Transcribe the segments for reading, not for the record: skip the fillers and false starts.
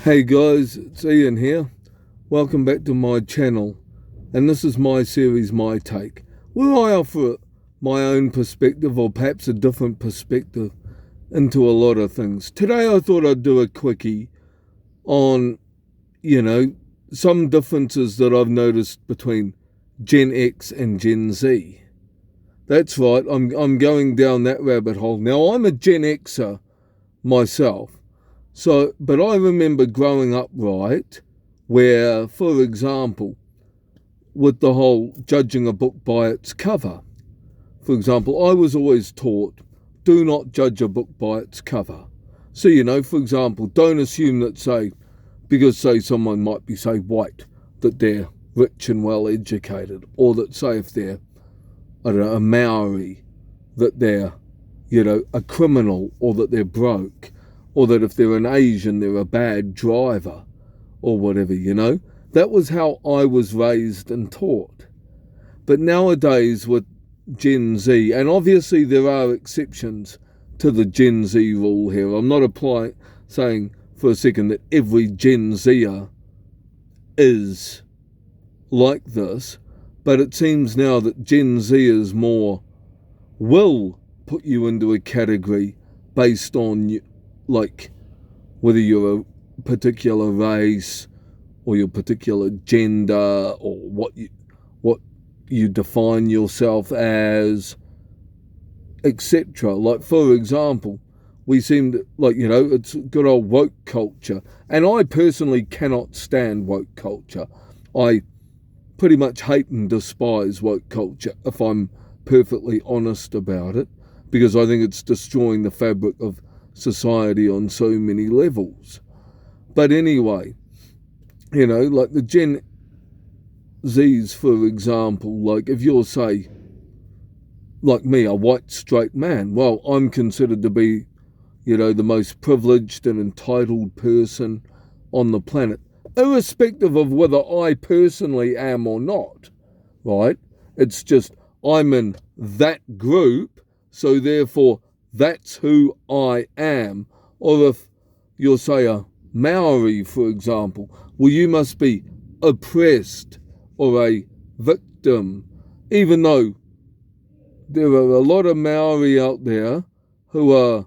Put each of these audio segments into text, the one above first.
Hey guys, it's Ian here. Welcome back to my channel, and this is my series, My Take, where I offer my own perspective or perhaps a different perspective into a lot of things. Today I thought I'd do a quickie on, some differences that I've noticed between Gen X and Gen Z. That's right, I'm going down that rabbit hole. Now I'm a Gen Xer myself. So, but I remember growing up, right, where, for example, with the whole judging a book by its cover, for example, I was always taught, do not judge a book by its cover. So, for example, don't assume that, because, someone might be, white, that they're rich and well educated, or that, if they're, I don't know, a Maori, that they're, a criminal, or that they're broke, or that if they're an Asian, they're a bad driver, or whatever, That was how I was raised and taught. But nowadays with Gen Z, and obviously there are exceptions to the Gen Z rule here. I'm not saying for a second that every Gen Zer is like this, but it seems now that Gen Zers will put you into a category based on whether you're a particular race or your particular gender or what you define yourself as, etc. Like, for example, we seem to, it's good old woke culture. And I personally cannot stand woke culture. I pretty much hate and despise woke culture, if I'm perfectly honest about it, because I think it's destroying the fabric of society on so many levels. But anyway, like the Gen Zs, for example, like if you're, like me, a white straight man, well, I'm considered to be, the most privileged and entitled person on the planet, irrespective of whether I personally am or not, right? It's just I'm in that group, so therefore that's who I am. Or if you're, a Maori, for example, well, you must be oppressed or a victim, even though there are a lot of Maori out there who are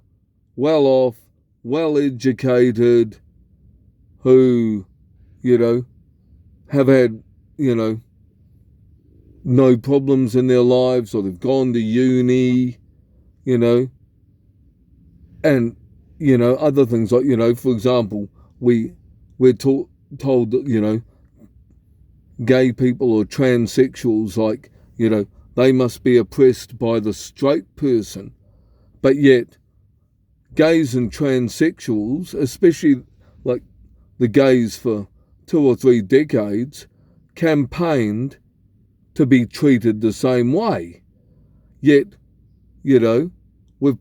well off, well educated, who, have had, no problems in their lives, or they've gone to uni, and other things like, for example, we're told that, gay people or transsexuals, like, they must be oppressed by the straight person. But yet gays and transsexuals, especially like the gays for 2 or 3 decades, campaigned to be treated the same way. Yet, we've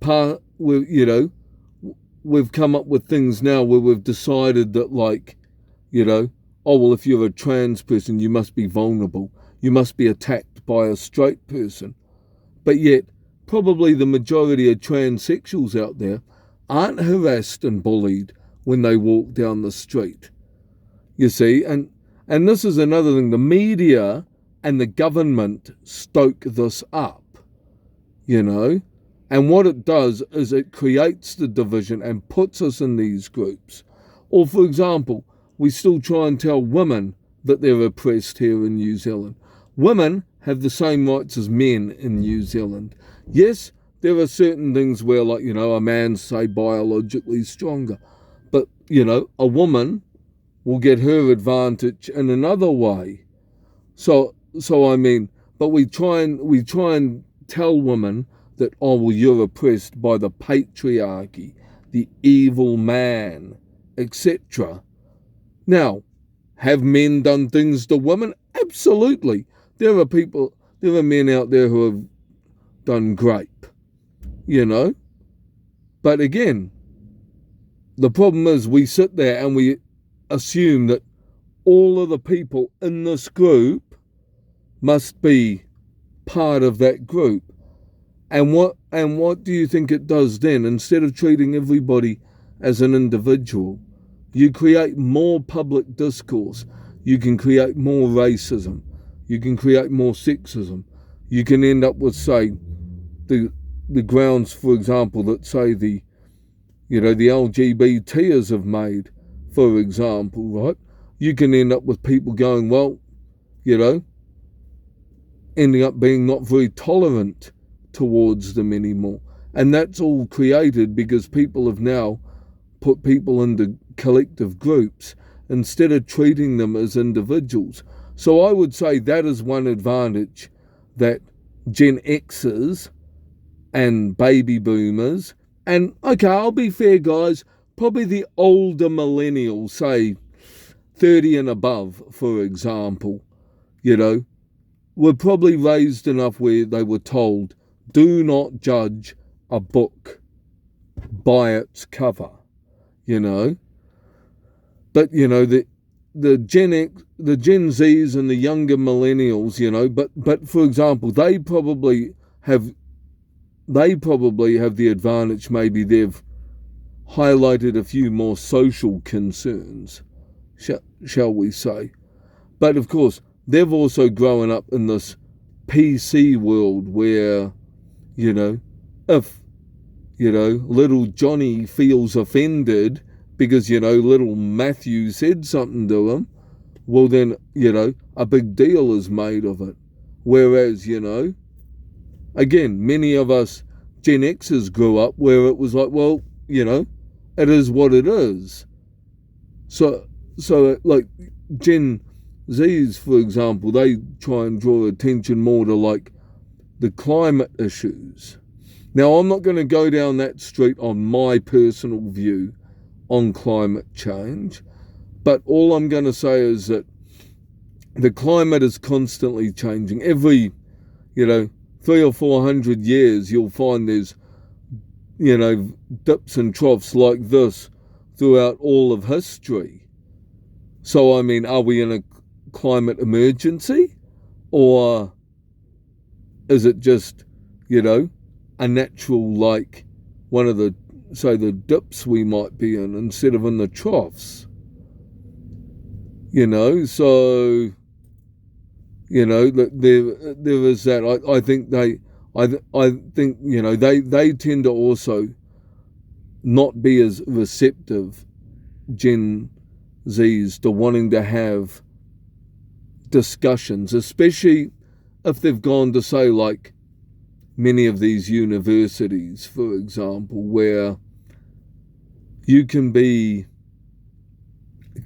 we've come up with things now where we've decided that, oh, well, if you're a trans person, you must be vulnerable. You must be attacked by a straight person. But yet, probably the majority of transsexuals out there aren't harassed and bullied when they walk down the street. You see, and this is another thing. The media and the government stoke this up, and what it does is it creates the division and puts us in these groups. Or, for example, we still try and tell women that they're oppressed here in New Zealand. Women have the same rights as men in New Zealand. Yes, there are certain things where, a man's, biologically stronger. But, a woman will get her advantage in another way. So I mean, but we try and tell women that, oh, well, you're oppressed by the patriarchy, the evil man, etc. Now, have men done things to women? Absolutely. There are men out there who have done grape, But again, the problem is we sit there and we assume that all of the people in this group must be part of that group. And what do you think it does then? Instead of treating everybody as an individual, you create more public discourse, you can create more racism, you can create more sexism. You can end up with, say, the grounds, for example, that say the LGBTers have made, for example, right? You can end up with people going, well, ending up being not very tolerant towards them anymore. And that's all created because people have now put people into collective groups instead of treating them as individuals. So I would say that is one advantage that Gen Xers and baby boomers, and okay, I'll be fair, guys, probably the older millennials, say 30 and above, for example, were probably raised enough where they were told, do not judge a book by its cover, But, the Gen X, the Gen Zs and the younger millennials, but for example, they probably have the advantage, maybe they've highlighted a few more social concerns, shall we say. But of course, they've also grown up in this PC world where, if, little Johnny feels offended because, little Matthew said something to him, well then, a big deal is made of it. Whereas, again, many of us Gen Xers grew up where it was like, well, it is what it is. So like Gen Zs, for example, they try and draw attention more to like the climate issues. Now, I'm not going to go down that street on my personal view on climate change, but all I'm going to say is that the climate is constantly changing. Every, 300 or 400 years, you'll find there's, dips and troughs like this throughout all of history. So, I mean, are we in a climate emergency? Or is it just, a natural, like, one of the, say, the dips we might be in instead of in the troughs? So, there is that. I think they tend to also not be as receptive, Gen Zs, to wanting to have discussions, especially if they've gone to, say, like many of these universities, for example, where you can be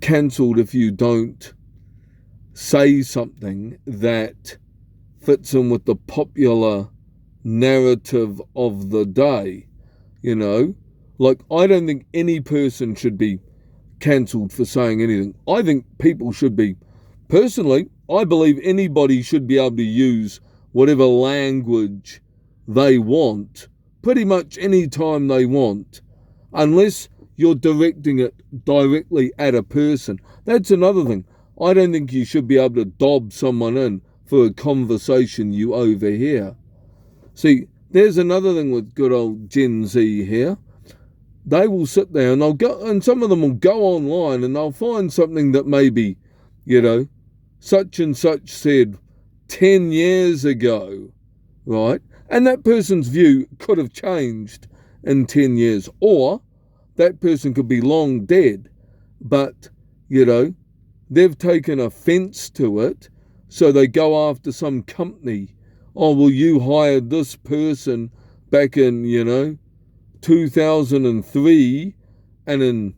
cancelled if you don't say something that fits in with the popular narrative of the day, Like, I don't think any person should be cancelled for saying anything. I think people should be, personally, I believe anybody should be able to use whatever language they want, pretty much any time they want, unless you're directing it directly at a person. That's another thing. I don't think you should be able to dob someone in for a conversation you overhear. See, there's another thing with good old Gen Z here. They will sit there and they'll go, and some of them will go online and they'll find something that maybe, such and such said 10 years ago, right? And that person's view could have changed in 10 years, or that person could be long dead, but, they've taken offense to it, so they go after some company. Oh, well, you hired this person back in, 2003, and in,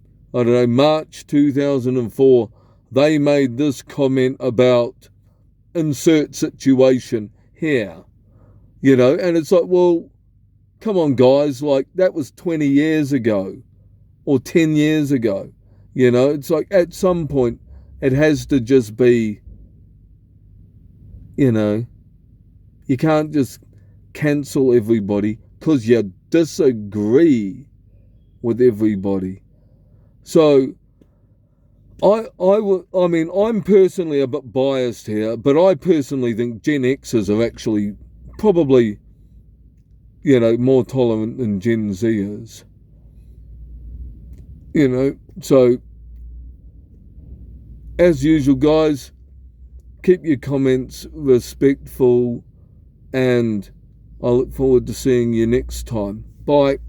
March 2004, they made this comment about insert situation here, and it's like, well, come on, guys, like, that was 20 years ago, or 10 years ago, it's like, at some point, it has to just be, you can't just cancel everybody because you disagree with everybody. So, I'm personally a bit biased here, but I personally think Gen Xers are actually probably, more tolerant than Gen Z is. So As usual, guys, keep your comments respectful, and I look forward to seeing you next time. Bye.